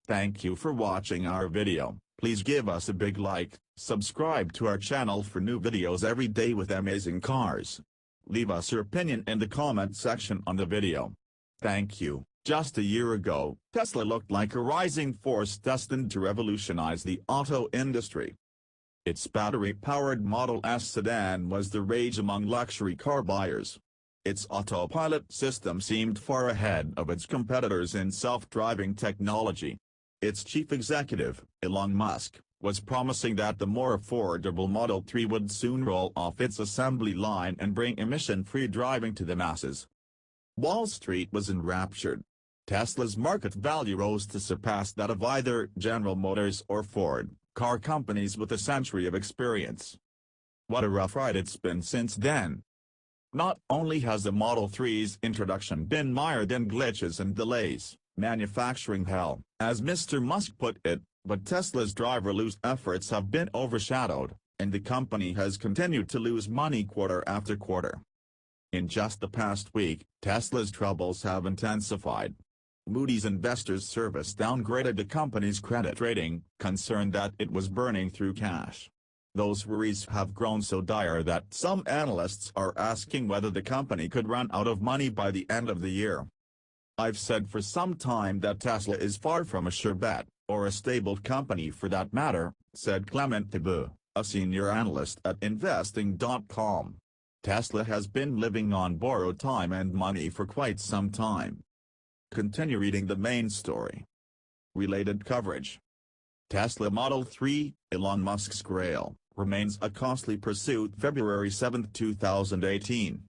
Thank you for watching our video. Please give us a big like, subscribe to our channel for new videos every day with amazing cars. Leave us your opinion in the comment section on the video. Thank you. Just a year ago, Tesla looked like a rising force destined to revolutionize the auto industry. Its battery-powered Model S sedan was the rage among luxury car buyers. Its autopilot system seemed far ahead of its competitors in self-driving technology. Its chief executive, Elon Musk, was promising that the more affordable Model 3 would soon roll off its assembly line and bring emission-free driving to the masses. Wall Street was enraptured. Tesla's market value rose to surpass that of either General Motors or Ford, car companies with a century of experience. What a rough ride it's been since then. Not only has the Model 3's introduction been mired in glitches and delays, manufacturing hell, as Mr. Musk put it, but Tesla's driverless efforts have been overshadowed, and the company has continued to lose money quarter after quarter. In just the past week, Tesla's troubles have intensified. Moody's Investors Service downgraded the company's credit rating, concerned that it was burning through cash. Those worries have grown so dire that some analysts are asking whether the company could run out of money by the end of the year. I've said for some time that Tesla is far from a sure bet, or a stable company for that matter, said Clement Thibault, a senior analyst at Investing.com. Tesla has been living on borrowed time and money for quite some time. Continue reading the main story. Related coverage. Tesla Model 3, Elon Musk's grail, remains a costly pursuit. February 7, 2018.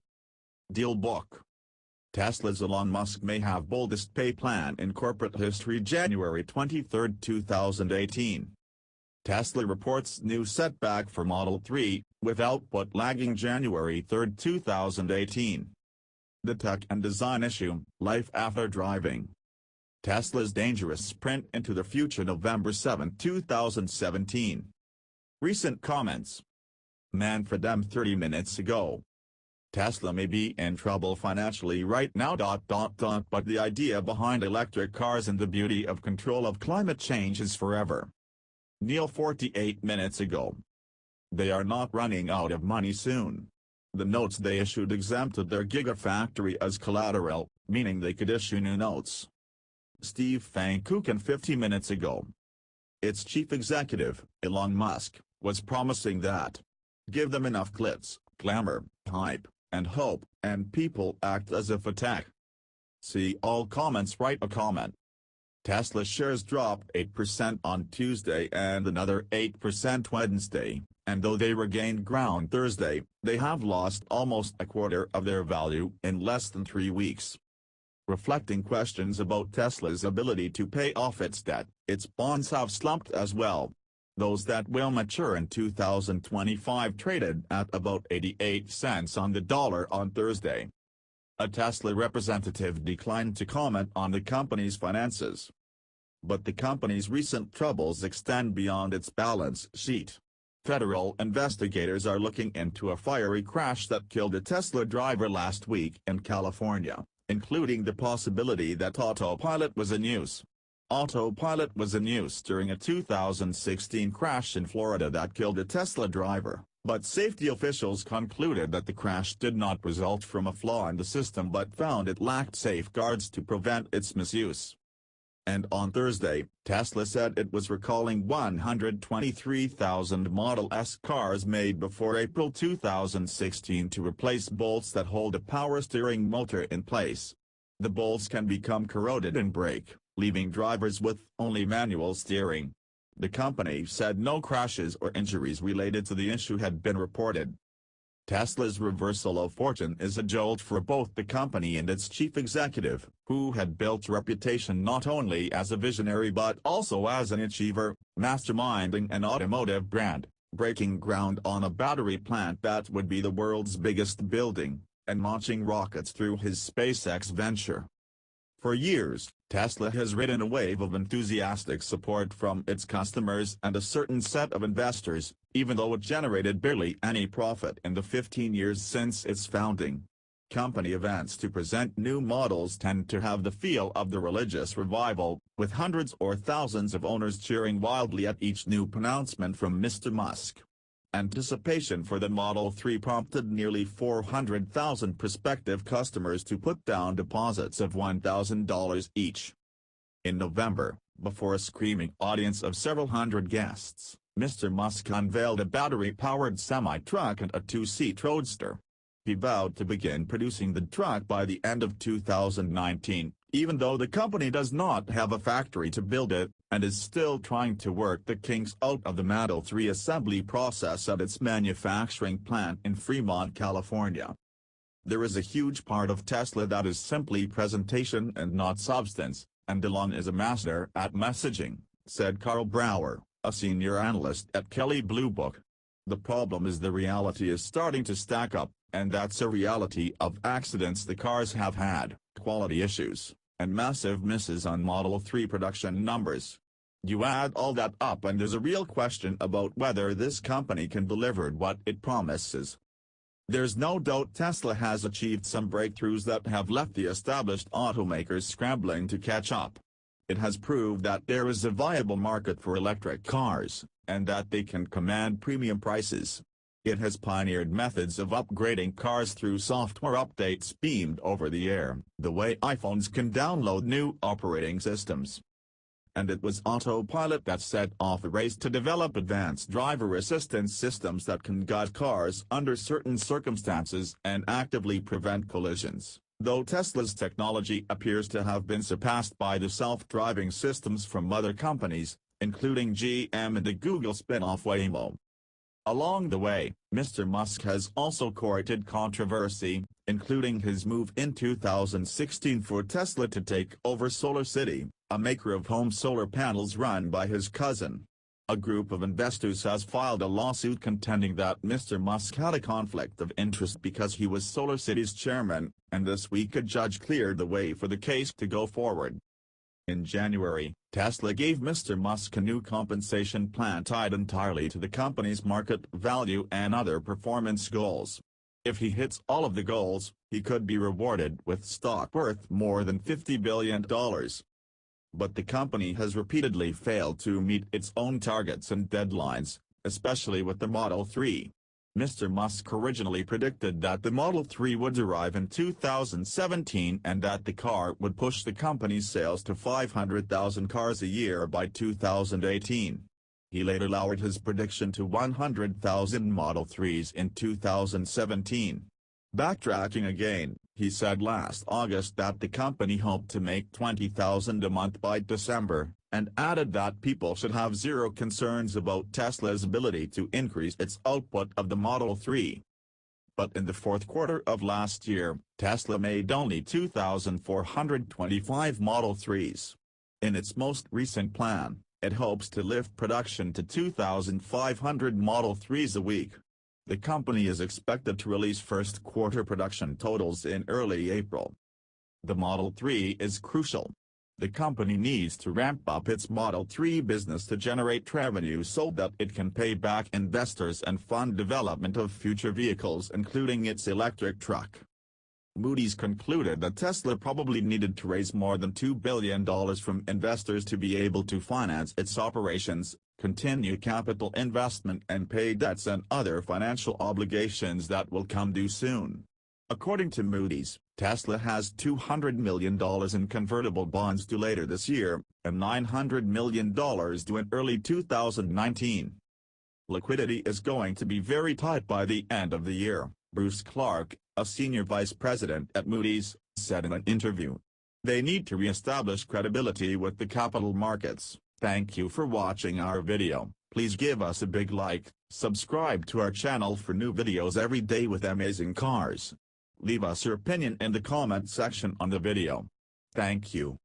Deal book. Tesla's Elon Musk may have boldest pay plan in corporate history. January 23, 2018. Tesla reports new setback for Model 3, with output lagging. January 3, 2018. The tech and design issue, life after driving. Tesla's dangerous sprint into the future. November 7, 2017. Recent comments. Manfred M. 30 minutes ago. Tesla may be in trouble financially right now. But the idea behind electric cars and the beauty of control of climate change is forever. Neil 48 minutes ago. They are not running out of money soon. The notes they issued exempted their Gigafactory as collateral, meaning they could issue new notes. Steve Fankuchen 50 minutes ago. Its chief executive, Elon Musk, was promising that give them enough glitz, glamour, hype, and hope, and people act as if attack. See all comments. Write a comment. Tesla shares dropped 8% on Tuesday and another 8% Wednesday, and though they regained ground Thursday, they have lost almost a quarter of their value in less than 3 weeks. Reflecting questions about Tesla's ability to pay off its debt, its bonds have slumped as well. Those that will mature in 2025 traded at about 88 cents on the dollar on Thursday. A Tesla representative declined to comment on the company's finances. But the company's recent troubles extend beyond its balance sheet. Federal investigators are looking into a fiery crash that killed a Tesla driver last week in California, including the possibility that autopilot was in use. Autopilot was in use during a 2016 crash in Florida that killed a Tesla driver, but safety officials concluded that the crash did not result from a flaw in the system but found it lacked safeguards to prevent its misuse. And on Thursday, Tesla said it was recalling 123,000 Model S cars made before April 2016 to replace bolts that hold a power steering motor in place. The bolts can become corroded and break, leaving drivers with only manual steering. The company said no crashes or injuries related to the issue had been reported. Tesla's reversal of fortune is a jolt for both the company and its chief executive, who had built a reputation not only as a visionary but also as an achiever, masterminding an automotive brand, breaking ground on a battery plant that would be the world's biggest building, and launching rockets through his SpaceX venture. For years, Tesla has ridden a wave of enthusiastic support from its customers and a certain set of investors, even though it generated barely any profit in the 15 years since its founding. Company events to present new models tend to have the feel of the religious revival, with hundreds or thousands of owners cheering wildly at each new pronouncement from Mr. Musk. Anticipation for the Model 3 prompted nearly 400,000 prospective customers to put down deposits of $1,000 each. In November, before a screaming audience of several hundred guests, Mr. Musk unveiled a battery-powered semi-truck and a two-seat roadster. He vowed to begin producing the truck by the end of 2019, even though the company does not have a factory to build it, and is still trying to work the kinks out of the Model 3 assembly process at its manufacturing plant in Fremont, California. There is a huge part of Tesla that is simply presentation and not substance, and Elon is a master at messaging, said Carl Brower, a senior analyst at Kelley Blue Book. The problem is the reality is starting to stack up, and that's a reality of accidents the cars have had, quality issues, and massive misses on Model 3 production numbers. You add all that up and there's a real question about whether this company can deliver what it promises. There's no doubt Tesla has achieved some breakthroughs that have left the established automakers scrambling to catch up. It has proved that there is a viable market for electric cars, and that they can command premium prices. It has pioneered methods of upgrading cars through software updates beamed over the air, the way iPhones can download new operating systems. And it was Autopilot that set off the race to develop advanced driver assistance systems that can guide cars under certain circumstances and actively prevent collisions. Though Tesla's technology appears to have been surpassed by the self-driving systems from other companies, including GM and the Google spin-off Waymo. Along the way, Mr. Musk has also courted controversy, including his move in 2016 for Tesla to take over SolarCity, a maker of home solar panels run by his cousin. A group of investors has filed a lawsuit contending that Mr. Musk had a conflict of interest because he was SolarCity's chairman, and this week a judge cleared the way for the case to go forward. In January, Tesla gave Mr. Musk a new compensation plan tied entirely to the company's market value and other performance goals. If he hits all of the goals, he could be rewarded with stock worth more than $50 billion. But the company has repeatedly failed to meet its own targets and deadlines, especially with the Model 3. Mr. Musk originally predicted that the Model 3 would arrive in 2017 and that the car would push the company's sales to 500,000 cars a year by 2018. He later lowered his prediction to 100,000 Model 3s in 2017. Backtracking again, he said last August that the company hoped to make 20,000 a month by December, and added that people should have zero concerns about Tesla's ability to increase its output of the Model 3. But in the fourth quarter of last year, Tesla made only 2,425 Model 3s. In its most recent plan, it hopes to lift production to 2,500 Model 3s a week. The company is expected to release first-quarter production totals in early April. The Model 3 is crucial. The company needs to ramp up its Model 3 business to generate revenue so that it can pay back investors and fund development of future vehicles including its electric truck. Moody's concluded that Tesla probably needed to raise more than $2 billion from investors to be able to finance its operations, continue capital investment and pay debts and other financial obligations that will come due soon. According to Moody's, Tesla has $200 million in convertible bonds due later this year, and $900 million due in early 2019. Liquidity is going to be very tight by the end of the year, Bruce Clark, a senior vice president at Moody's, said in an interview. They need to re-establish credibility with the capital markets. Thank you for watching our video. Please give us a big like, subscribe to our channel for new videos every day with amazing cars. Leave us your opinion in the comment section on the video. Thank you.